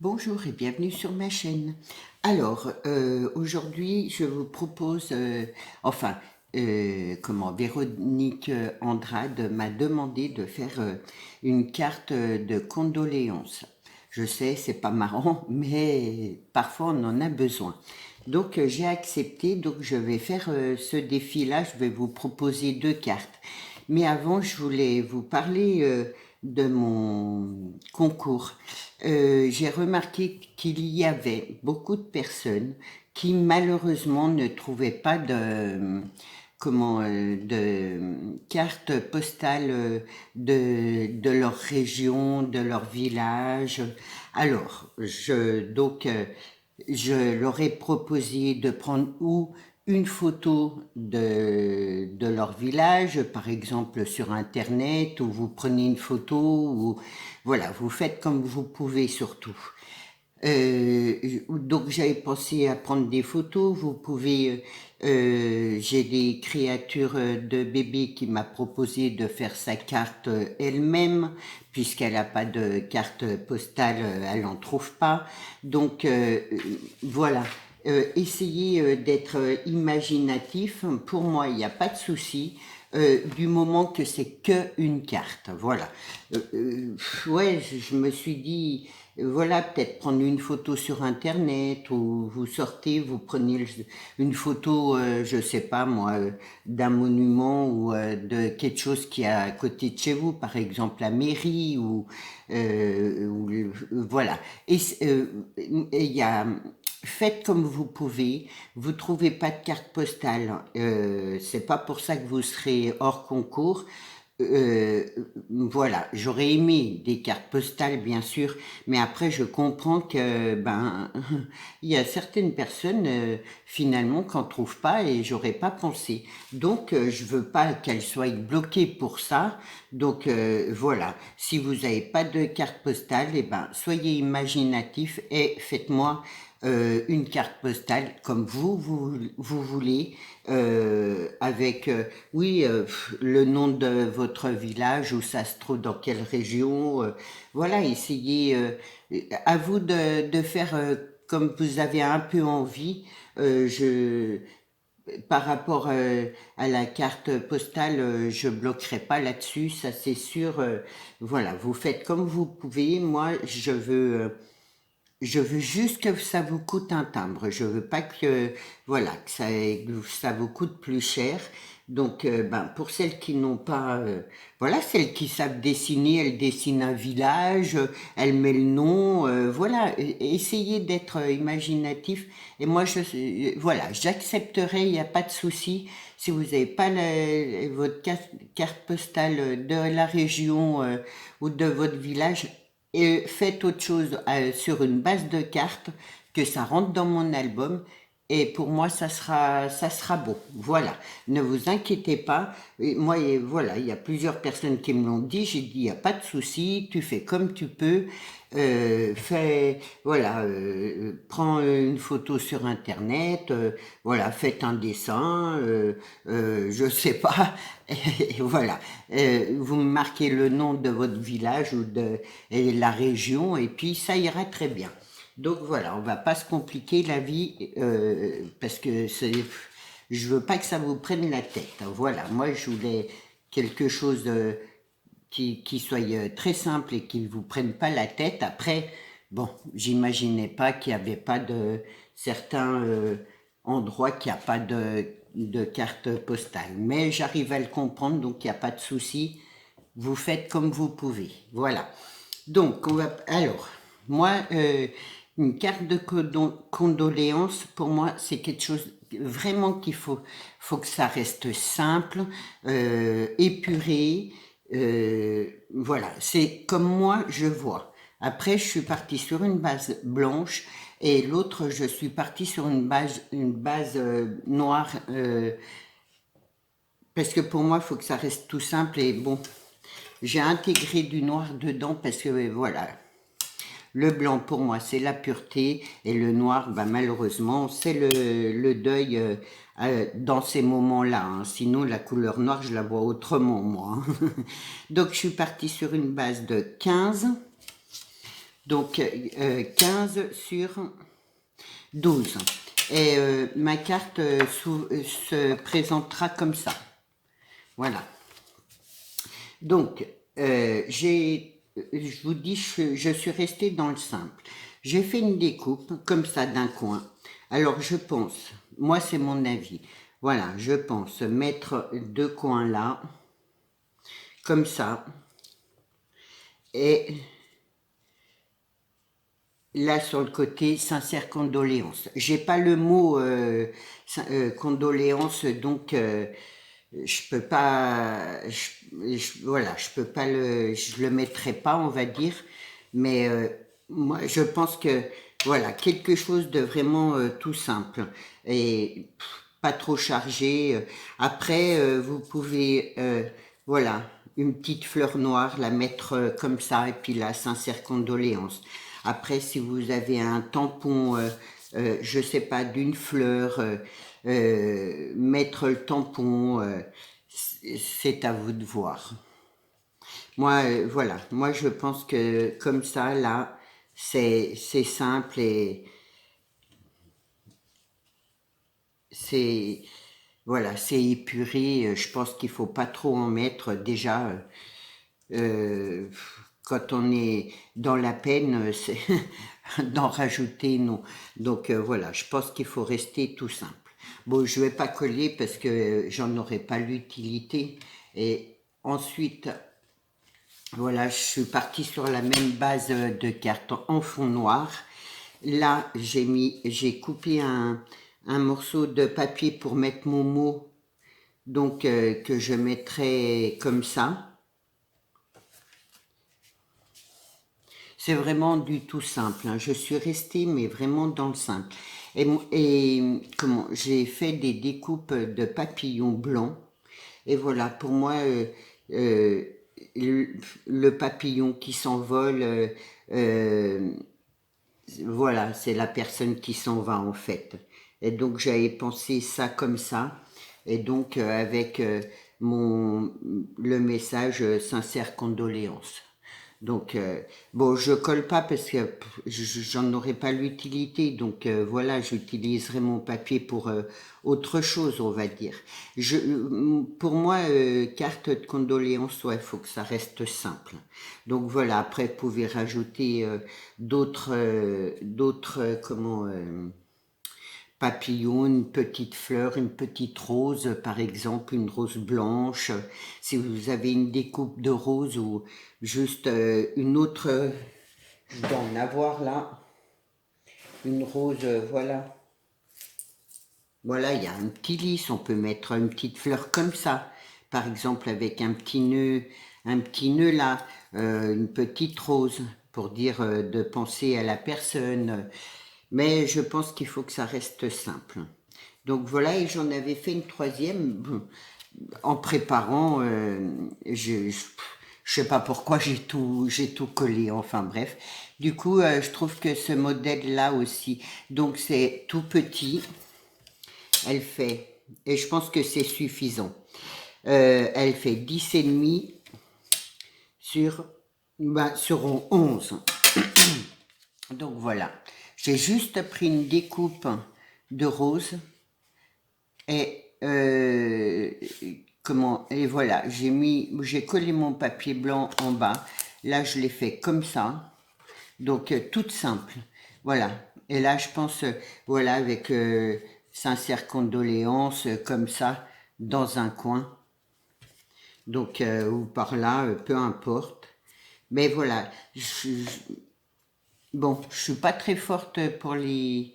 Bonjour et bienvenue sur ma chaîne. Alors, aujourd'hui, je vous propose, Véronique Andrade m'a demandé de faire une carte de condoléances. Je sais, c'est pas marrant, mais parfois on en a besoin. Donc, j'ai accepté, donc je vais faire ce défi-là, je vais vous proposer deux cartes. Mais avant, je voulais vous parler de mon concours. J'ai remarqué qu'il y avait beaucoup de personnes qui malheureusement ne trouvaient pas de carte postale de leur région, de leur village. Alors, je leur ai proposé de prendre ou une photo de leur village, par exemple sur Internet, ou vous prenez une photo, ou voilà, vous faites comme vous pouvez surtout. Donc j'avais pensé à prendre des photos. Vous pouvez, j'ai des créatures de bébé qui m'a proposé de faire sa carte elle-même, puisqu'elle n'a pas de carte postale, elle n'en trouve pas. Donc voilà. Essayez d'être imaginatif. Pour moi, il n'y a pas de souci. Du moment que c'est que une carte, voilà. Ouais, je me suis dit, voilà, peut-être prendre une photo sur Internet, ou vous sortez, vous prenez une photo, je sais pas moi, d'un monument, ou de quelque chose qui est à côté de chez vous, par exemple la mairie, voilà. Et il y a, faites comme vous pouvez. Vous trouvez pas de carte postale, c'est pas pour ça que vous serez hors concours. Euh, voilà, j'aurais aimé des cartes postales, bien sûr, mais après je comprends que il y a certaines personnes finalement qu'on trouve pas, et j'aurais pas pensé. Donc je veux pas qu'elles soient bloquées pour ça. Donc voilà, si vous n'avez pas de carte postale, soyez imaginatif et faites-moi une carte postale comme vous voulez, avec le nom de votre village, où ça se trouve, dans quelle région. Voilà, essayez, à vous de faire comme vous avez un peu envie. Par rapport à la carte postale, je bloquerai pas là-dessus, ça c'est sûr. Voilà, vous faites comme vous pouvez. Moi, je veux juste que ça vous coûte un timbre. Je veux pas que, voilà, que ça vous coûte plus cher. Donc, pour celles qui n'ont pas, voilà, celles qui savent dessiner, elles dessinent un village, elles mettent le nom, voilà. Essayez d'être imaginatif. Et moi, voilà, j'accepterai, il n'y a pas de souci. Si vous n'avez pas votre carte postale de la région ou de votre village, et faites autre chose sur une base de cartes, que ça rentre dans mon album, et pour moi ça sera beau. Voilà, ne vous inquiétez pas. Et moi, voilà, il y a plusieurs personnes qui me l'ont dit. J'ai dit, il n'y a pas de souci, tu fais comme tu peux. Voilà, prends une photo sur Internet, voilà, faites un dessin, je sais pas, et voilà. Vous marquez le nom de votre village ou de et la région, et puis ça ira très bien. Donc voilà, on va pas se compliquer la vie, parce que je veux pas que ça vous prenne la tête, hein. Voilà, moi je voulais quelque chose qui soit très simple et qui ne vous prenne pas la tête. Après, bon, j'imaginais pas qu'il n'y avait pas de certains endroits qui a pas de carte postale. Mais j'arrive à le comprendre, donc il n'y a pas de souci. Vous faites comme vous pouvez. Voilà. Donc, alors, moi, une carte de condoléances, pour moi, c'est quelque chose vraiment faut que ça reste simple, épuré. Voilà, c'est comme moi je vois. Après, je suis partie sur une base blanche, et l'autre, je suis partie sur une base noire, parce que pour moi, il faut que ça reste tout simple. Et bon, j'ai intégré du noir dedans parce que voilà, le blanc pour moi c'est la pureté, et le noir, malheureusement, c'est le deuil dans ces moments-là, hein. Sinon la couleur noire je la vois autrement moi, hein. Donc je suis partie sur une base de 15. Donc 15 sur 12. Et ma carte se présentera comme ça. Voilà. Donc, je vous dis, je suis restée dans le simple. J'ai fait une découpe comme ça d'un coin. Alors, je pense, moi c'est mon avis, voilà, je pense mettre deux coins là, comme ça, et là sur le côté, sincère condoléance. J'ai pas le mot condoléance, donc je peux pas, voilà, je peux pas je le mettrai pas, on va dire, mais moi, je pense que voilà, quelque chose de vraiment tout simple et pas trop chargé. Après, vous pouvez, voilà, une petite fleur noire, la mettre comme ça, et puis la sincère condoléance. Après, si vous avez un tampon, je sais pas, d'une fleur, mettre le tampon, c'est à vous de voir. Moi, voilà, moi je pense que comme ça, là, c'est simple et c'est voilà, c'est épuré. Je pense qu'il faut pas trop en mettre. Déjà, euh, quand on est dans la peine, c'est d'en rajouter, non. Donc voilà, je pense qu'il faut rester tout simple. Bon, je vais pas coller parce que j'en aurai pas l'utilité. Et ensuite, voilà, je suis partie sur la même base de cartes en fond noir. Là, j'ai coupé un morceau de papier pour mettre mon mot, donc que je mettrai comme ça. C'est vraiment du tout simple, hein. Je suis restée, mais vraiment dans le simple. Et comment, j'ai fait des découpes de papillons blancs. Et voilà, pour moi, euh, le, le papillon qui s'envole, euh, voilà, c'est la personne qui s'en va en fait. Et donc j'avais pensé ça comme ça. Et donc avec le message sincère condoléances. Donc bon, je colle pas parce que j'en aurais pas l'utilité. Donc voilà, j'utiliserai mon papier pour autre chose, on va dire. Pour moi, carte de condoléances, ouais, faut que ça reste simple. Donc voilà, après, vous pouvez rajouter d'autres, comment, papillons, une petite fleur, une petite rose, par exemple, une rose blanche. Si vous avez une découpe de rose ou juste une autre, je dois en avoir là, une rose, voilà. Voilà, il y a un petit lys, on peut mettre une petite fleur comme ça, par exemple avec un petit nœud là, une petite rose, pour dire de penser à la personne. Mais je pense qu'il faut que ça reste simple. Donc voilà, et j'en avais fait une troisième en préparant. Je sais pas pourquoi j'ai tout collé. Enfin bref. Du coup, je trouve que ce modèle-là aussi. Donc c'est tout petit. Elle fait, et je pense que c'est suffisant. Elle fait 10,5 sur, sur 11. Donc voilà. J'ai juste pris une découpe de rose et et voilà, j'ai collé mon papier blanc en bas. Là, je l'ai fait comme ça. Donc toute simple. Voilà. Et là, je pense, voilà, avec sincère condoléance, comme ça, dans un coin. Donc ou par là, peu importe. Mais voilà, bon, je suis pas très forte pour les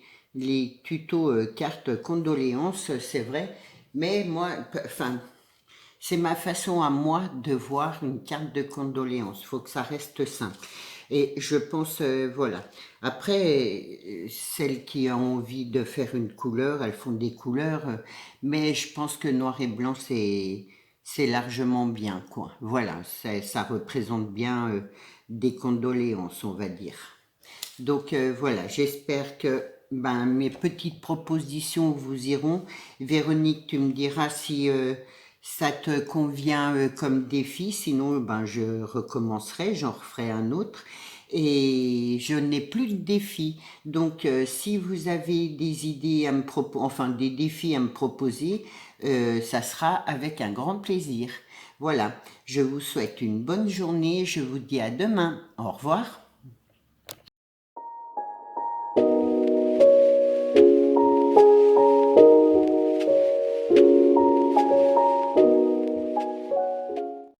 tutos cartes condoléances, c'est vrai, mais moi, enfin, c'est ma façon à moi de voir une carte de condoléances. Il faut que ça reste simple. Et je pense, voilà. Après, celles qui ont envie de faire une couleur, elles font des couleurs, mais je pense que noir et blanc, c'est largement bien, quoi. Voilà, ça représente bien des condoléances, on va dire. Donc voilà, j'espère que mes petites propositions vous iront. Véronique, tu me diras si ça te convient comme défi, sinon je recommencerai, j'en referai un autre. et je n'ai plus de défis. Donc, si vous avez des idées à me proposer, enfin des défis à me proposer, ça sera avec un grand plaisir. Voilà, je vous souhaite une bonne journée, je vous dis à demain. Au revoir.